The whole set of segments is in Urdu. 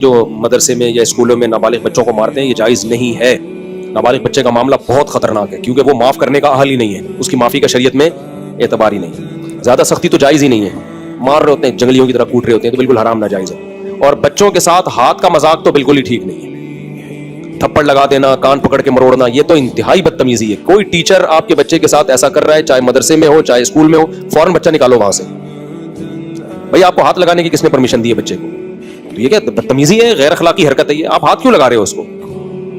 جو مدرسے میں یا اسکولوں میں نابالغ بچوں کو مارتے ہیں یہ جائز نہیں ہے. نابالغ بچے کا معاملہ بہت خطرناک ہے کیونکہ وہ معاف کرنے کا اہل ہی نہیں ہے, اس کی معافی کا شریعت میں اعتبار ہی نہیں. زیادہ سختی تو جائز ہی نہیں ہے, مار رہے ہوتے ہیں جنگلیوں کی طرح کوٹ رہے ہوتے ہیں تو بالکل حرام ناجائز ہے. اور بچوں کے ساتھ ہاتھ کا مذاق تو بالکل ہی ٹھیک نہیں ہے. تھپڑ لگا دینا, کان پکڑ کے مروڑنا, یہ تو انتہائی بدتمیزی ہے. کوئی ٹیچر آپ کے بچے کے ساتھ ایسا کر رہا ہے, چاہے مدرسے میں ہو چاہے اسکول میں ہو, فوراً بچہ نکالو وہاں سے. بھائی آپ کو ہاتھ لگانے کی کس نے پرمیشن دی ہے بچے کو؟ تو یہ کیا بدتمیزی ہے, غیر اخلاقی حرکت ہے یہ. آپ ہاتھ کیوں لگا رہے ہو اس کو؟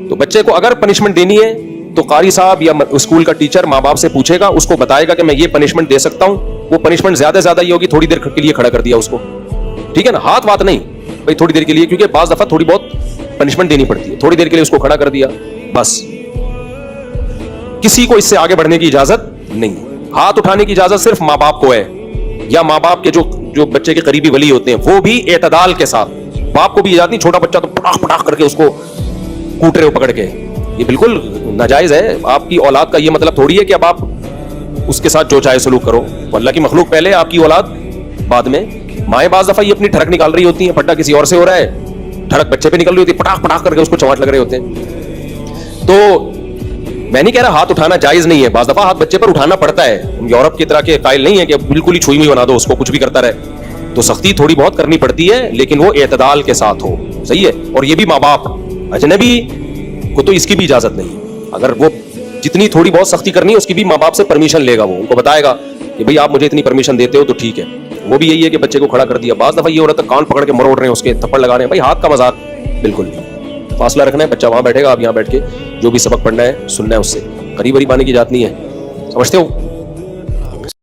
تو بچے کو اگر پنشمنٹ دینی ہے تو قاری صاحب یا اسکول کا ٹیچر ماں باپ سے پوچھے گا, اس کو بتائے گا کہ میں یہ پنشمنٹ دے سکتا ہوں. وہ پنشمنٹ زیادہ سے زیادہ یہ ہوگی تھوڑی دیر کے لیے کھڑا کر دیا اس کو, ٹھیک ہے نا, ہاتھ وات نہیں بھائی, تھوڑی دیر کے لیے, کیونکہ بعض دفعہ تھوڑی بہت پنشمنٹ دینی پڑتی ہے. تھوڑی دیر کے لیے اس کو کھڑا کر دیا بس. کسی کو اس سے آگے بڑھنے کی اجازت نہیں. ہاتھ اٹھانے کی اجازت صرف ماں باپ کو ہے, یا ماں باپ کے جو بچے کے قریبی ولی ہوتے ہیں وہ بھی اعتدال کے ساتھ. باپ کو بھی اجازت نہیں, چھوٹا بچہ تو پٹاخ پٹاخ کر کے اس کو کوٹ رہے ہو پکڑ کے, یہ بالکل ناجائز ہے. آپ کی اولاد کا یہ مطلب تھوڑی ہے کہ اب آپ اس کے ساتھ جو چاہے سلوک کرو. اللہ کی مخلوق پہلے, آپ کی اولاد بعد میں. مائیں بعض دفعہ یہ اپنی ٹھڑک نکال رہی ہوتی ہیں, پٹا کسی اور سے ہو رہا ہے, ٹھڑک بچے پہ نکل رہی ہوتی ہے, پٹاخ پٹاخ کر کے اس کو چماٹ لگ رہے ہوتے ہیں. تو میں نہیں کہہ رہا ہاتھ اٹھانا جائز نہیں ہے, بعض دفعہ ہاتھ بچے پر اٹھانا پڑتا ہے. یورپ کی طرح کے قائل نہیں ہے کہ بالکل ہی چھوئی ہوئی بنا دو اس کو, کچھ بھی کرتا رہے. تو سختی تھوڑی بہت کرنی پڑتی ہے لیکن وہ اعتدال کے ساتھ ہو, صحیح ہے. اور یہ بھی ماں باپ, اجنبی کو تو اس کی بھی اجازت نہیں. اگر وہ جتنی تھوڑی بہت سختی کرنی ہے اس کی بھی ماں باپ سے پرمیشن لے گا, وہ ان کو بتائے گا کہ بھئی آپ مجھے اتنی پرمیشن دیتے ہو تو ٹھیک ہے. وہ بھی یہی ہے کہ بچے کو کھڑا کر دیا. بعض دفعہ یہ ہو رہا ہے کان پکڑ کے مروڑ رہے ہیں اس کے, تھپڑ لگا رہے ہیں. بھائی ہاتھ کا مذاق بالکل نہیں, فاصلہ رکھنا ہے. بچہ وہاں بیٹھے گا, آپ یہاں بیٹھ کے جو بھی سبق پڑھنا ہے سننا ہے اس سے. قریب قریب آنے کی جات نہیں ہے, سمجھتے ہو؟